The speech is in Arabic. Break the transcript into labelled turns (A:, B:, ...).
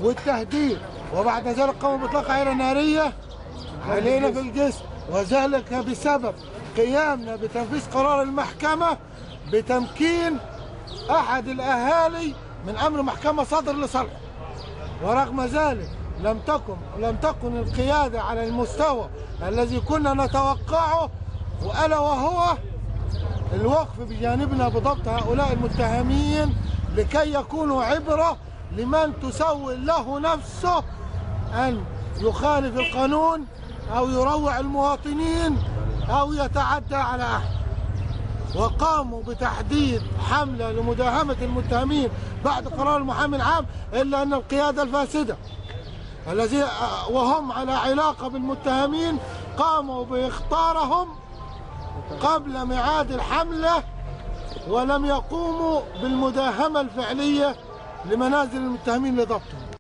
A: والتهديد، وبعد ذلك قاموا بإطلاق عينة نارية علينا في الجسم، وذلك بسبب قيامنا بتنفيذ قرار المحكمة بتمكين أحد الأهالي من أمر محكمة صادر لصالحه. ورغم ذلك لم تكن القيادة على المستوى الذي كنا نتوقعه، وألا وهو الوقف بجانبنا بضبط هؤلاء المتهمين لكي يكونوا عبرة لمن تسول له نفسه أن يخالف القانون أو يروع المواطنين أو يتعدى على أحد. وقاموا بتحديد حملة لمداهمة المتهمين بعد قرار المحامي العام، إلا أن القيادة الفاسدة الذي وهم على علاقة بالمتهمين قاموا بإخطارهم قبل ميعاد الحملة، ولم يقوموا بالمداهمة الفعلية لمنازل المتهمين لضبطهم.